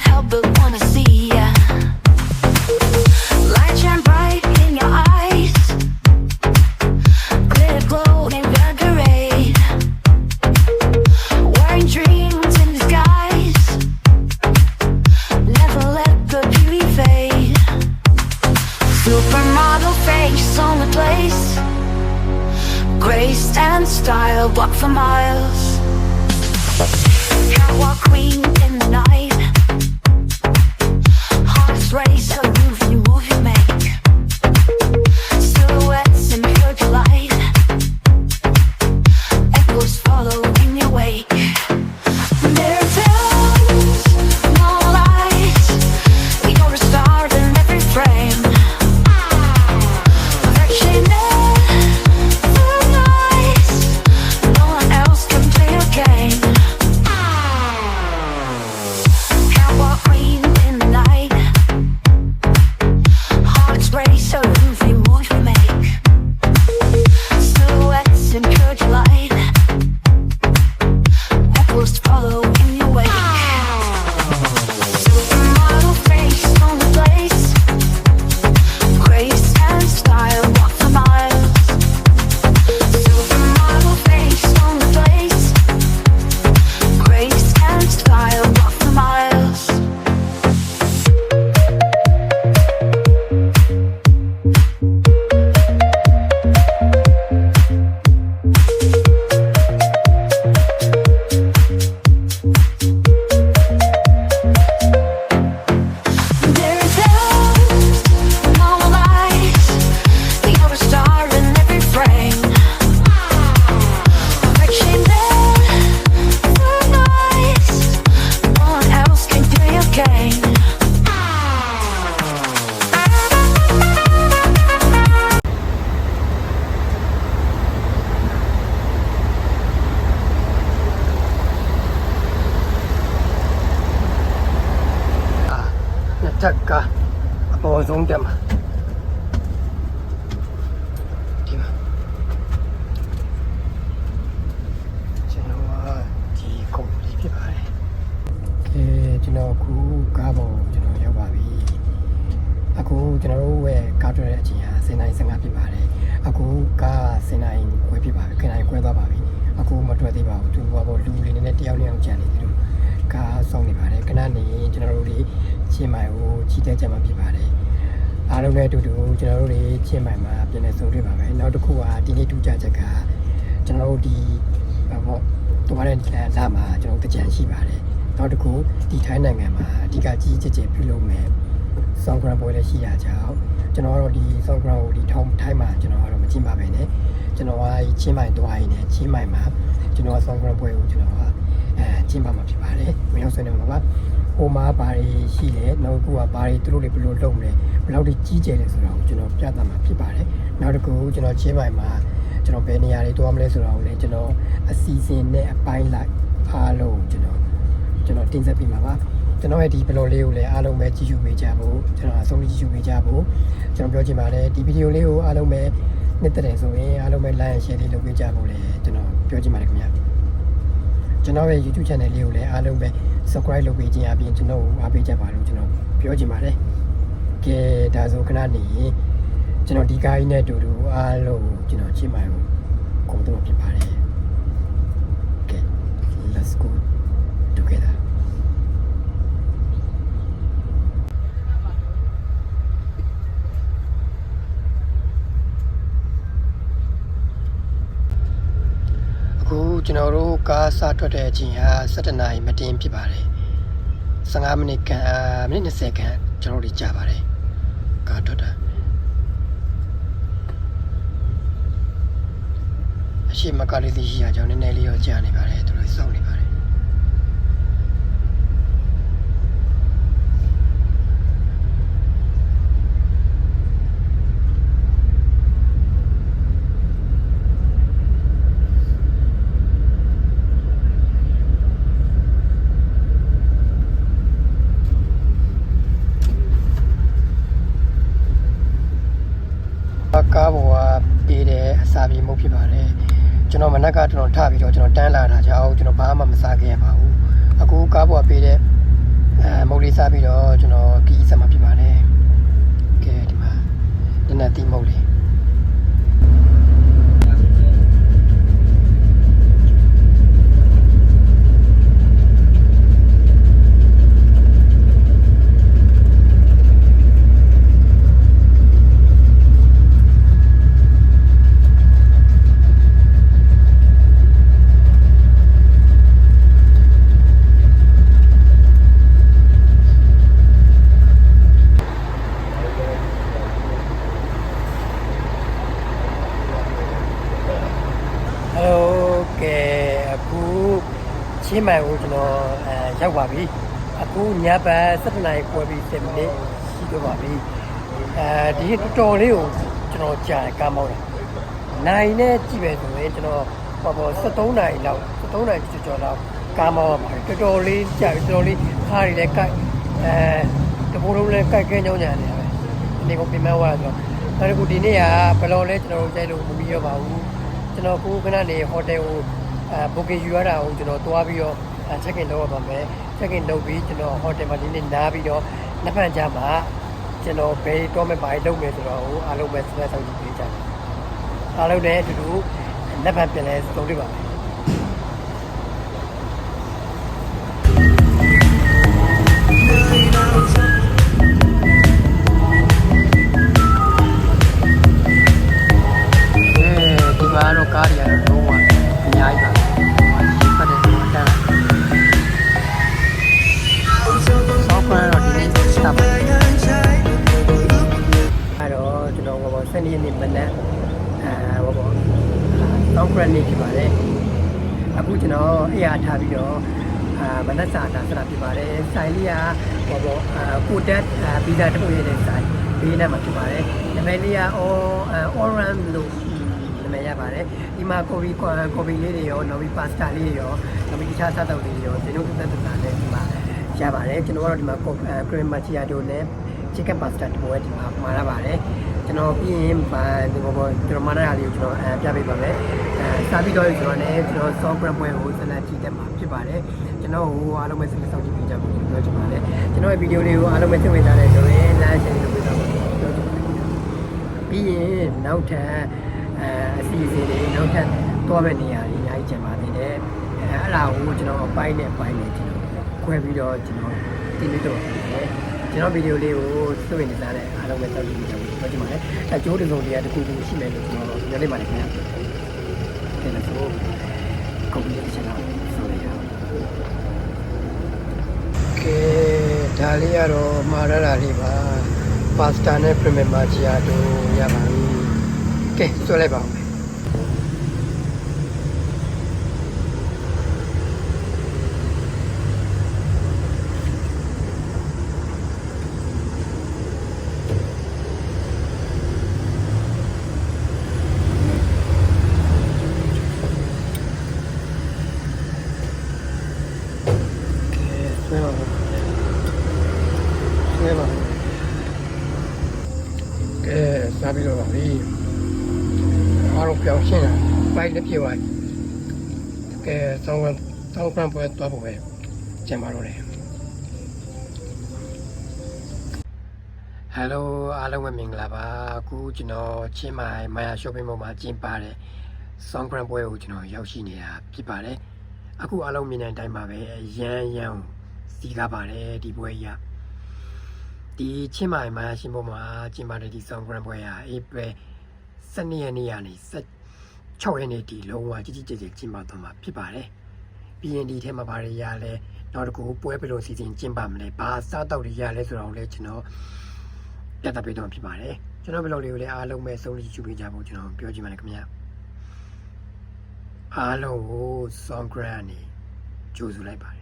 help but wanna see ya. Light shine bright in your eyes, glitter glow invigorate. Wearing dreams in disguise, never let the beauty fade. Supermodel face on the place, grace and style walk for miles. Catwalk queen in the night, hearts race, so move you make. Silhouettes in pure delight, echoes follow in your wake. There tells no lies, you're a star in every frame. Perfection never lies, no one else can play your game. Catwalk queen in the night, hearts race, so move you make. Silhouettes in pure delight, echoes follow in your wake. Supermodel face on the place, grace and style walk for miles. Supermodel face on the place, grace and style walk for miles. There tells no lies, you're a star in every frame. Perfection never lies, no one else can play your game. Nhật thật cả bộ giống điểm à đi màကျွန်တော်ဒီကုန်လေးဖြစ်ပါတယ်ကဲကျွန်တော်ခုကားပေါ်ကျွန်တော်ရောက်ပါပြီအခုကျွန်တော်တို့ရဲ့ကားထွက်တဲ့အချိန်ဟာ10:15ဖြစ်ပါတယ်အခုကား10:00ခွဲဖြစ်ပါပြီခဏခွဲသွားပါပြီအခုမထွက်သေးပါဘူးသူဘာလို့လူလေးနဲ့တယောက်နဲ့အောင်ကြံနေတယ်လို့ကားဆောင်နေပါတယ်ခဏနေကျွန်တော်တို့ဒီချင်းမိုင်ကိုချီတက်ကြမှာဖြစ်ပါတယ်အားလုံးလည်းအတူတူကျွန်တော်တို့တွေချင်းမိုင်မှာပြန်လည်ဆုံတွေ့ပါမယ်နောက်တစ်ခုကဒီနေ့ထူးခြားချက်ကကျွန်တော်တို့ဒီတော့တော်ရတဲ့လာမှာကျွန်တော်တကြံရှိပါတယ်နောက်တစ်ခုဒီထိုင်းနိုင်ငံမှာအဓိကကြီးကြဲပြုလုပ်မယ်ဆောင်းဂရန်ပွဲလည်းရှိရကြအောင်ကျွန်တော်တို့ဒီဆောင်းဂရန်ကိုဒီထိုင်းမှာကျွန်တော်ကတော့မကြည့်ပါပဲနဲ့ကျွန်တော်ကချင်းမိုင်တွားရင်းနဲ့ချင်းမိုင်မှာကျွန်တော်ကဆောင်းဂရန်ပွဲကိုကျွန်တော်ကကျင်းပမှာဖြစ်ပါတယ်ဝင်ရောက်ဆွေးနွေးမှာပါဟိုမှာဘာတွေရှိလဲနောက်တစ်ခုကဘာတွေသူတို့တွေဘယ်လိုလုပ်မလဲဘယ်လောက်ထိကြီးကျယ်လဲဆိုတာကိုကျွန်တော်ပြသမှာဖြစ်ပါတယ်နောက်တစ်ခုကျွန်တော်ချင်းမိုင်မှာကျွန်တော်ဘယ်နေရာတွေတွားမလဲဆိုတာကိုလည်းကျွန်တော်အစီအစဉ်နဲ့အပိုင်းလိုက်အားလုံးကျွန်တော်တင်ဆက်ပေးမှာပါကျွန်တော်ရဲ့ဒီဘလော့လေးကိုလည်းအားလုံးပဲကြည့်ရှုပေးကြဖို့ကျွန်တော်အဆုံးကြည့်ရှုပေးကြဖို့ကျွန်တော်ပြောချင်ပါတယ်ဒီဗီဒီယိုလေးကိုအားလုံးပဲနှစ်သက်တယ်ဆိုရင်အားလုံးပဲ like and share လေးလုပ်ပေးကြဖို့လည်းကျွန်တော်ပြောချင်ပါတယ်ခင်ဗျာကျွန်တော်ရဲ့ YouTube channel လေးကိုလည်းအားလုံးပဲ subscribe လုပ်ပေးခြင်းအပြင်ကျွန်တော်ကိုအားပေးကြပါလို့ကျွန်တော်ပြောချင်ပါတယ်ကဲဒါဆိုခဏနေရင်ကျွန်တော်ဒီကားကြီးနဲ့အတူတူအားလုံးကျွန်တော်ချင်းမိုင်ကိုကုန်တော့ဖြစ်ပါတယ်ကဲ let's go together အခုကျွန်တော်တို့ကားစထွက်တဲ့အချိန်ဟာ17 နာရီမတင်ဖြစ်ပါတယ်15မိနစ်ခန့်မိနစ်20ခန့်ကျွန်တော်တို့ကြာပါတယ်ကားထွက်တာအရှိမကားလေးသိရှိရကြောင်းနည်းနည်းလေးတော့ကြာနေပါတယ်သူတို့စောင့်နေပါတယ်ကားပေါ်ကပေးတဲ့အစာပြေမှုဖြစ်ပါတယ်ကျွန်တော်မနက်ကကျွန်တော်ထပြီးတော့ကျွန်တော်တန်းလာတာကြောင့်ကျွန်တော်ဘာမှမစားခဲ့ရပါဘူးအခုကားပေါ်ကပေးတဲ့မုတ်လေး စားပြီးတော့ကျွန်တော်ခီးဆက်မှာဖြစ်ပါတယ်ကဲဒီမှာနည်းနည်းတိမုတ်လေးချင်းမိုင်ကိုကျွန်တော်ရောက်ပါပြီအခုညဘက်7 နာရီခွဲပြီး7 မိနစ်ရှိတော့ပါပြီဒီတော်တော်လေးကိုကျွန်တော်ကြာကားမောင်းတယ်နိုင်နဲ့ကြည့်ပဲဆိုရင်ကျွန်တော်73 နာရီလောက်73 နာရီကျော်လောက်ကားမောင်းပါတယ်တော်တော်လေးကြာပြီတော်တော်လေးခါးတွေလည်းကိုက်တပိုးလုံးလည်းကိုက်ကဲညောင်းညာနေတယ်ဒီကိုပြင်မသွားဆိုတော့အခုဒီနေ့ကဘယ်လိုလဲကျွန်တော်တို့ကြိုက်လို့မပြီးရပါဘူးကျွန်တော်ခုခဏနေဟိုတယ်ကိုbooking ယူရတာကိုကျွန်တော်တွားပြီးတော့ check in လုပ်ရပါမယ် check in လုပ်ပြီးကျွန်တော် hotel မှာဒီနေ့နားပြီးတော့နှစ်ဖက်ကြားမှာကျွန်တော်ဘယ်တော့မှဘာလုပ်မယ်ဆိုတော့အားလုံးပဲဆက်ဆောင်ကြည့်ပေးကြတယ်အားလုံးလည်းအတူတူနှစ်ဖက်ပြန်လဲစုံတွေ့ပါမယ်ဒီမှာတော့ကားတွေကတော့လုံးဝအများကြီးပါဖတ်တယ်ဆိုတော့ဆော့ဖ်ဝဲတော့ဒီနေ့စတာပါအဲ့တော့ကျွန်တော်စနေနေ့မနက်ဆော့ဖ်ဝဲနေ့ဖြစ်ပါတယ်အခုကျွန်တော်အေးအားထားပြီးတော့မနက်စာတာစတာဖြစ်ပါတယ်ဆိုင်လေးကကိုတက်ဗီဇာတခုရေးတဲ့ဆိုင်ဘေးနားမှာဖြစ်ပါတယ်နာမည်လေးကoran လို့နာမည်ရပါတယ်ဒီမှာကိုဘီလေးတွေရောနော်ဘီပါစတာလေးတွေရောနော်ဘီတခြားစားတောက်လေးတွေရောကျွန်တော်တို့သက်သက်သာနဲ့ဒီမှာရပါတယ်ကျွန်တော်ကတော့ဒီမှာခရီမချီယာတိုနဲ့ chicken pasta တပွဲဒီမှာမှာရပါတယ်ကျွန်တော်ပြီးရင်ဒီကျွန်တော်မှာရတာလေးကိုကျွန်တော်ပြပေးပါမယ်စားပြီးတော့ကျွန်တော်လည်းကျွန်တော် sauce bread ပွဲကိုဆက်လက်ကြည့်တက်မှာဖြစ်ပါတယ်ကျွန်တော်ဟိုအားလုံးပဲစိတ်ဆောက်ကြည့်ပေးကြဖို့ပြောချင်ပါတယ်ကျွန်တော်ရဲ့ဗီဒီယိုလေးကိုအားလုံးပဲစိတ်ဝင်စားတယ်ဆိုရင် like share လုပ်ပေးပါဦးပြောချင်ပါတယ်ပြီးရင်နောက်ထပ်အစီအစဉ်တွေနောက်ထပ်သွားမယ့်နေရာတွေအများကြီးကျန်ပါသေးတယ်အဲ့ဒါကိုကျွန်တော်ပိုင်းနဲ့ကျွန်တော်ခွဲပြီးတော့ကျွန်တော်တင်ပြတော့တယ်ကျွန်တော်ဗီဒီယိုလေးကိုသိဝင်နေတာနဲ့အားလုံးပဲစောင့်ကြည့်ကြပါဦးပြောချင်ပါတယ်အကျိုးတစုံတရားတစ်ခုခုရှိမယ်လို့ကျွန်တော်ပြောလိုက်ပါတယ်ခင်ဗျာတယ်လို့ဆိုကွန်ပျူတာချက်တော့ဆိုရအောင်ကဲဒါလေးကတော့မှာရတာလေးပါပါစတာနဲ့ပရီမီမာချီယာတို့ရပါပြီကဲဆွဲလိုက်ပါဦးစားပြီးတော့ပါပြီအားလုံးပြောင်းရှင်းတာပိုက်လက်ပြေသွားကဲဆောင်းကံပွဲသွားဖို့ပဲကျန်ပါတော့တယ်ဟယ်လိုအားလုံးပဲမင်္ဂလာပါအခုကျွန်တော်ချင်းမိုင်မာယာ shopping mall မှာကျင်းပတဲ့ဆောင်းကံပွဲကိုကျွန်တော်ရောက်ရှိနေတာဖြစ်ပါတယ်အခုအားလုံးမြင်တဲ့အတိုင်းပါပဲရန်စီကားပါတယ်ဒီပွဲကြီးဒီချင်းမိုင်မာယာရှင်ပေါ်မှာကျင်းပတဲ့ဒီဆောင်းဂရန်ပွဲဟာဧပြီ12 ရက်နေ့ကနေ16 ရက်နေ့ဒီလုံးဝကြီးကျယ်ကျင်းပသွားမှာဖြစ်ပါတယ်။ပြီးရင်ဒီထဲမှာဘာတွေရလဲနောက်တစ်ခုပွဲဘယ်လိုစီစဉ်ကျင်းပမလဲဘာစားတောက်တွေရလဲဆိုတော့လည်းကျွန်တော်ပြသပေးတော့ဖြစ်ပါတယ်။ကျွန်တော်ဘယ်လိုလေးကိုလည်းအားလုံးပဲစုံလည်ကြည့်ပေးကြဖို့ကျွန်တော်ပြောချင်ပါတယ်ခင်ဗျာ။အားလုံးကိုဆောင်းဂရန်နေကြိုဆိုလိုက်ပါတယ်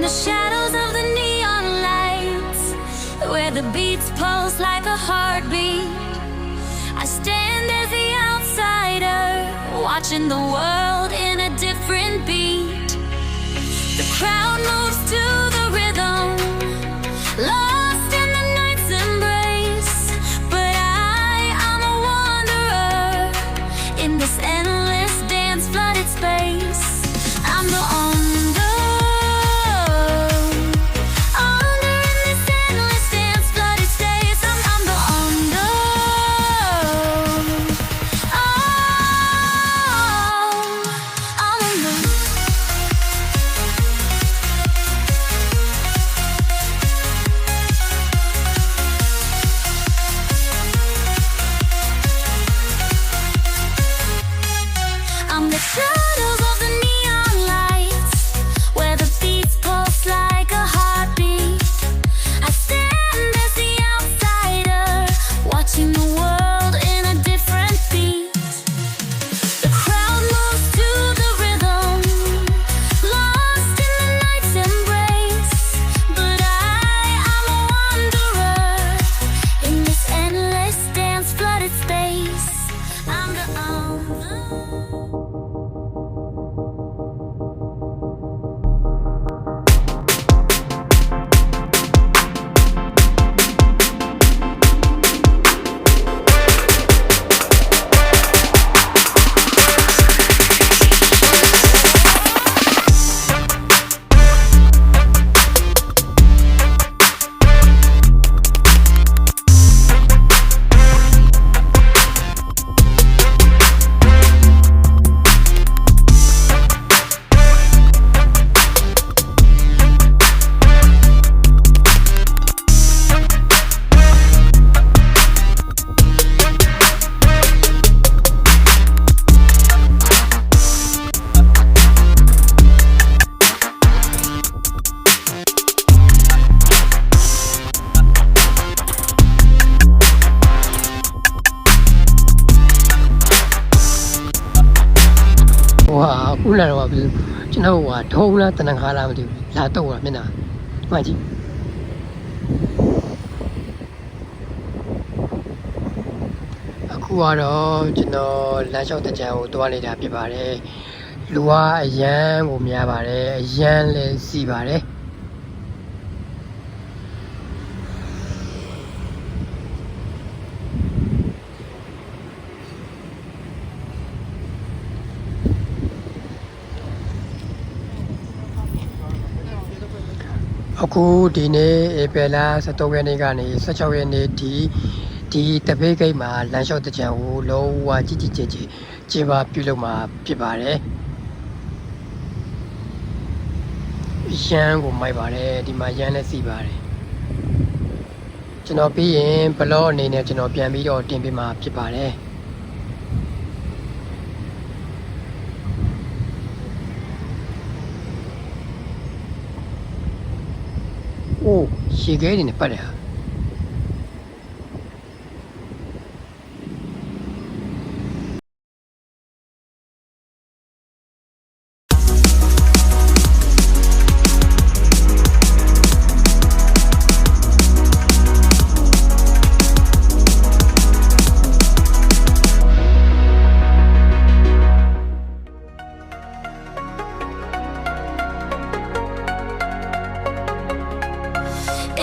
the shadows of the neon lights, where the beats pulse like a heartbeat, I stand as the outsider, watching the world in a different beat. The crowd moves to the rhythm, lost in the night's embrace. But I'm a wanderer in this endless dance flooded space. I'm the under in this endless dance flooded space. I'm the under. I'm under. I'm the shadows of the neon lights, where the beats pulse like a heartbeat. I stand as the outsider, watching the world in a different beat. The crowd moves to the rhythm, lost in the night's embrace. But I'm a wanderer in this endless dance flooded space. I'm theခုလာတော့ပြီကျွန်တော်ကထုံးလားတနခါလားမသိဘူးလာတော့တာမျက်နှာမှန်ကြည့်အခုကတော့ကျွန်တော်လမ်းလျှောက်တကြံကိုတွားနေတာဖြစ်ပါတယ်လူကအရန်ကိုများပါတယ်အရန်လည်းစီပါတယ်အခုဒီနေ့ဧပြီလ23ရက်နေ့ကနေ16ရက်နေ့ဒီတပိတ်ဂိတ်မှာလမ်းလျှောက်တကြံကိုလုံးဝကြီးကျယ်ကျင်းပပြုလုပ်မှာဖြစ်ပါတယ်ရန်ကိုမိုက်ပါတယ်ဒီမှာရန်လည်းစီပါတယ်ကျွန်တော်ပြီးရင်ဘလော့အနေနဲ့ကျွန်တော်ပြန်ပြီးတော့တင်ပေးမှာဖြစ်ပါတယ်โอ้ရှေ့ခဲနေနဲ့ပတ်တယ်ဟာ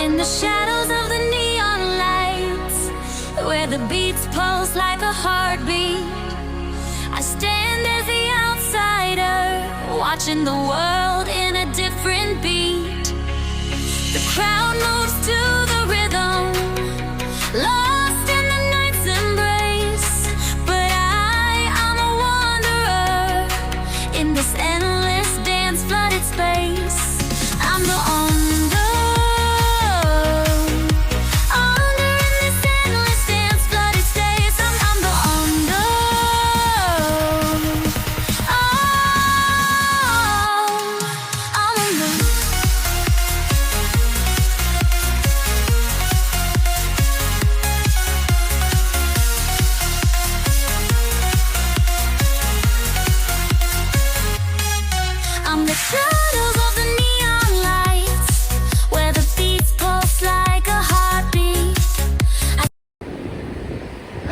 In the shadows of the neon lights, where the beats pulse like a heartbeat, I stand as the outsider, watching the world in a different beat. The crowd moves to the rhythm, lost in the night's embrace. But I'm a wanderer in this endless dance flooded space. I'm the under.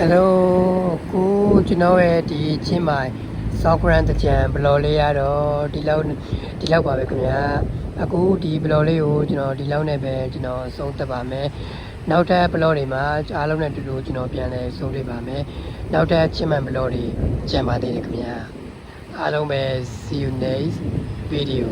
Hello ကိုကျွန်တော်ရဲ့ဒီချင်းမိုင် South Grand တကြံဘလော်လေးရတော့ဒီလောက်ပါပဲခင်ဗျာအခုဒီဘလော်လေးကိုကျွန်တော်ဒီလောက်နဲ့ပဲကျွန်တော်ဆုံးသက်ပါမယ်နောက်ထပ်ဘလော့တွေမှာအားလုံးနဲ့တူတူကျွန်တော်ပြန်လဲဆုံးတွေ့ပါမယ်နောက်ထပ်ချင်းမှန်ဘလော့တွေကြံပါသေးတယ်ခင်ဗျာအားလုံးပဲ see you next video